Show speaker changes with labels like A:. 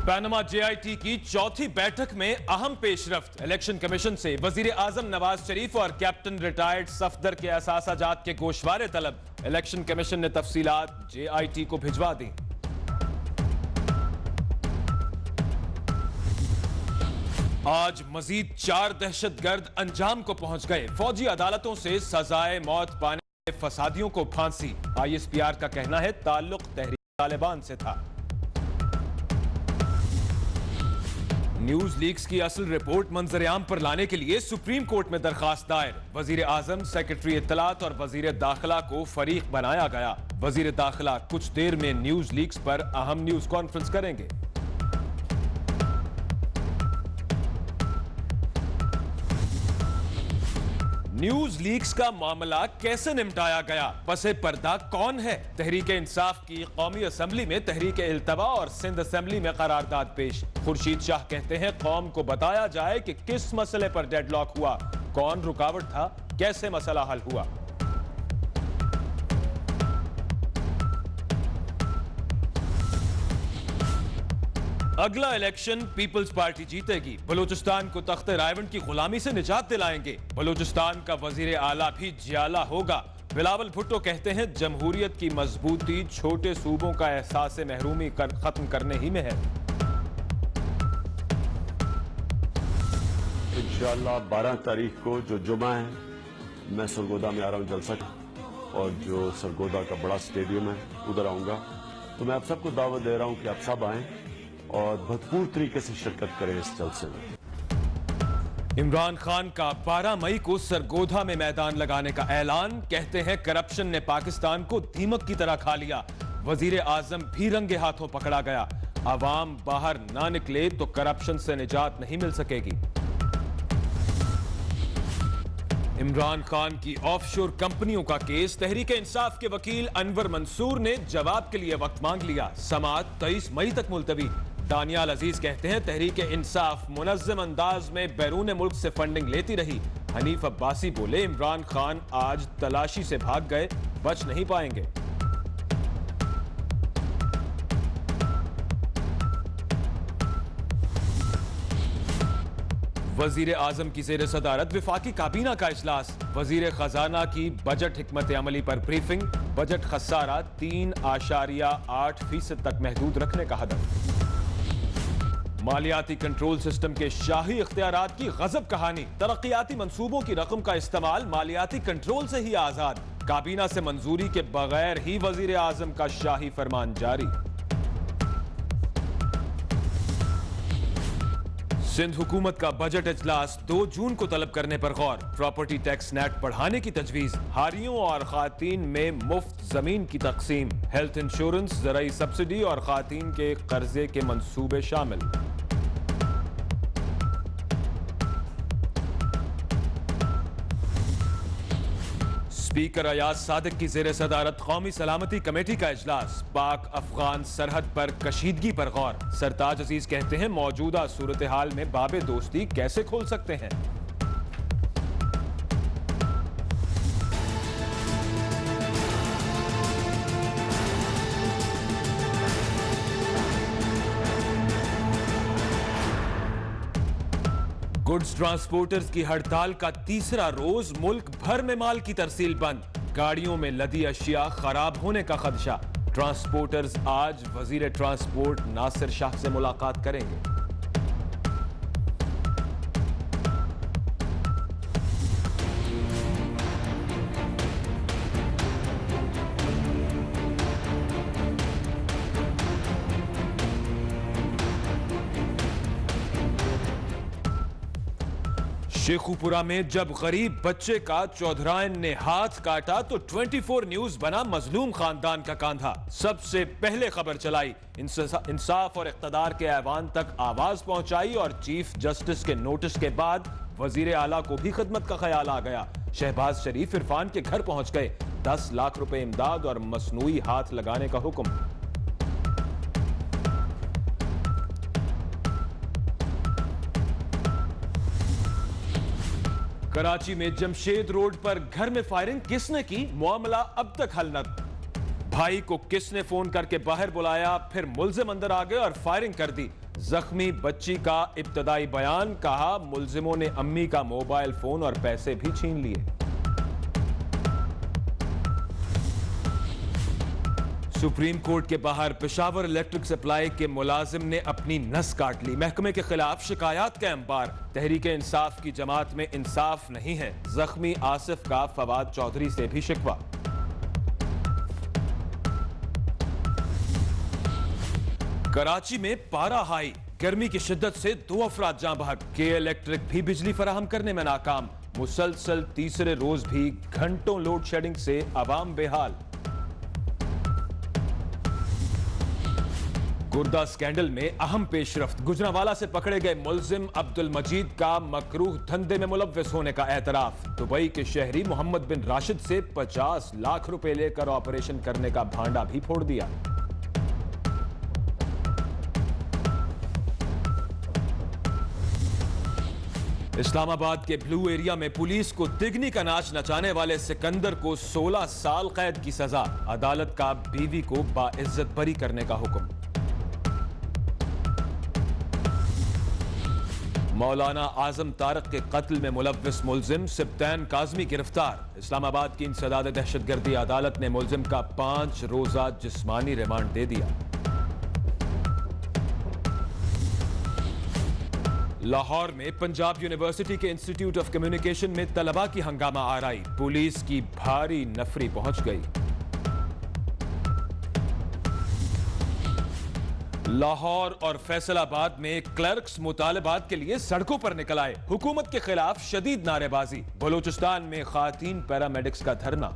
A: पैनमा JIT की चौथी बैठक में अहम पेशरफ्त। इलेक्शन कमीशन से वजीर आजम नवाज शरीफ और कैप्टन रिटायर्ड सफदर के असासाजात के गोशवारे तलब। इलेक्शन कमीशन ने तफसीलात जेआईटी को भिजवा दी। आज मजीद 4 दहशतगर्द अंजाम को पहुंच गए। फौजी अदालतों से सजाए मौत पाने वाले फसादियों को फांसी। आईएसपीआर का कहना है ताल्लुक तहरीक तालिबान से था। न्यूज लीक्स की असल रिपोर्ट मंजरेआम पर लाने के लिए सुप्रीम कोर्ट में दरखास्त दायर। वजीर आजम, सेक्रेटरी इत्तलात और वजीर दाखिला को फरीक बनाया गया। वजीर दाखिला कुछ देर में न्यूज लीक्स पर अहम न्यूज कॉन्फ्रेंस करेंगे। न्यूज लीक्स का मामला कैसे निपटाया गया? पसे पर्दा कौन है? तहरीक इंसाफ की कौमी असेंबली में तहरीक इल्तवा और सिंध असेंबली में करारदाद पेश। खुर्शीद शाह कहते हैं कौम को बताया जाए कि किस मसले पर डेडलॉक हुआ, कौन रुकावट था, कैसे मसला हल हुआ। अगला इलेक्शन पीपल्स पार्टी जीतेगी। बलूचिस्तान को तख्ते रायवंड की गुलामी से निजात दिलाएंगे। बलूचिस्तान का वजीर आला भी जियाला होगा। बिलावल भुट्टो कहते हैं जमहूरियत की मजबूती छोटे सूबों का एहसास महरूमी खत्म करने ही में है।
B: इंशाअल्लाह 12 तारीख को जो जुमा है, मैं सरगोदा में आ रहा हूँ जलसा, और जो सरगोदा का बड़ा स्टेडियम है उधर आऊंगा। तो मैं आप सबको दावत दे रहा हूँ कि आप सब आएं और भरपूर तरीके से शिरकत करें इस जलसे में।
A: इमरान खान का 12 मई को सरगोधा में मैदान लगाने का ऐलान। कहते हैं करप्शन ने पाकिस्तान को दीमक की तरह खा लिया। वजीर आजम भी रंगे हाथों पकड़ा गया। अवाम बाहर ना निकले तो करप्शन से निजात नहीं मिल सकेगी। इमरान खान की ऑफशोर कंपनियों का केस। तहरीक इंसाफ के वकील अनवर मंसूर ने जवाब के लिए वक्त मांग लिया। समाअत 23 मई तक मुलतवी। दानियाल अजीज कहते हैं तहरीक इंसाफ मुनज़्ज़म अंदाज में बैरून मुल्क से फंडिंग लेती रही। हनीफ अब्बासी बोले इमरान खान आज तलाशी से भाग गए, बच नहीं पाएंगे। वजीर आजम की जेर सदारत विफाकी काबीना का इजलास। वजीर खजाना की बजट हिकमत अमली पर ब्रीफिंग। बजट खसारा 3.8% तक महदूद रखने का हदफ। मालियाती कंट्रोल सिस्टम के शाही इख्तियारात की गजब कहानी। तरक्याती मंसूबों की रकम का इस्तेमाल मालियाती कंट्रोल से ही आजाद। काबीना से मंजूरी के बगैर ही वजीर आजम का शाही फरमान जारी। सिंध हुकूमत का बजट इजलास 2 जून को तलब करने पर गौर। प्रॉपर्टी टैक्स नेट बढ़ाने की तजवीज। हारियों और खातीन में मुफ्त जमीन की तकसीम। हेल्थ इंश्योरेंस, ज़राई सब्सिडी और खातीन के कर्जे के मंसूबे शामिल। स्पीकर अयाज सादिक की जेर सदारत कौमी सलामती कमेटी का इजलास। पाक अफगान सरहद पर कशीदगी पर गौर। सरताज अजीज कहते हैं मौजूदा सूरत हाल में बाबे दोस्ती कैसे खोल सकते हैं। गुड्स ट्रांसपोर्टर्स की हड़ताल का तीसरा रोज। मुल्क भर में माल की तरसील बंद। गाड़ियों में लदी अशिया खराब होने का खदशा। ट्रांसपोर्टर्स आज वजीर ट्रांसपोर्ट नासिर शाह से मुलाकात करेंगे। शेखुपुरा में जब गरीब बच्चे का चौधराइन ने हाथ काटा तो 24 न्यूज बना मजलूम खानदान का कांधा। सबसे पहले खबर चलाई। इंसाफ और इख्तदार के ऐवान तक आवाज पहुंचाई और चीफ जस्टिस के नोटिस के बाद वजीर आला को भी खिदमत का ख्याल आ गया। शहबाज शरीफ इरफान के घर पहुंच गए। 10 लाख रुपए इमदाद और मसनूई हाथ लगाने का हुक्म। कराची में जमशेद रोड पर घर में फायरिंग किसने की, मामला अब तक हल न। भाई को किसने फोन करके बाहर बुलाया, फिर मुलजिम अंदर आ गए और फायरिंग कर दी। जख्मी बच्ची का इब्तदाई बयान, कहा मुल्जिमों ने अम्मी का मोबाइल फोन और पैसे भी छीन लिए। सुप्रीम कोर्ट के बाहर पेशावर इलेक्ट्रिक सप्लाई के मुलाजिम ने अपनी नस काट ली। महकमे के खिलाफ शिकायत का अंबार। तहरीक इंसाफ की जमात में इंसाफ नहीं है। जख्मी आसिफ का फवाद चौधरी से भी शिकवा। कराची में पारा हाई, गर्मी की शिद्दत से 2 अफराद जान बहक। के इलेक्ट्रिक भी बिजली फराहम करने में नाकाम। मुसलसल तीसरे रोज भी घंटों लोड शेडिंग से आवाम बेहाल। गुर्दा स्कैंडल में अहम पेशरफ्त। गुजरांवाला से पकड़े गए मुल्जिम अब्दुल मजीद का मकरूह धंधे में मुलव्वस होने का एतराफ। दुबई के शहरी मोहम्मद बिन राशिद से 50 लाख रुपए लेकर ऑपरेशन करने का भांडा भी फोड़ दिया। इस्लामाबाद के ब्लू एरिया में पुलिस को तिगनी का नाच नचाने वाले सिकंदर को 16 साल कैद की सजा। अदालत का बीवी को बाइज्जत बरी करने का हुक्म। मौलाना आजम तारक के कत्ल में मुलव्वस मुल्जिम सिब्तैन काज़मी गिरफ्तार। इस्लामाबाद की इंसदाद दहशतगर्दी अदालत ने मुल्जिम का 5 रोजा जिस्मानी रिमांड दे दिया। लाहौर में पंजाब यूनिवर्सिटी के इंस्टीट्यूट ऑफ कम्युनिकेशन में तलबा की हंगामा आराई। पुलिस की भारी नफरी पहुंच गई। लाहौर और फैसलाबाद में क्लर्क्स मुतालबात के लिए सड़कों पर निकल आए। हुकूमत के खिलाफ शदीद नारेबाजी। बलूचिस्तान में खातीन पैरामेडिक्स का धरना।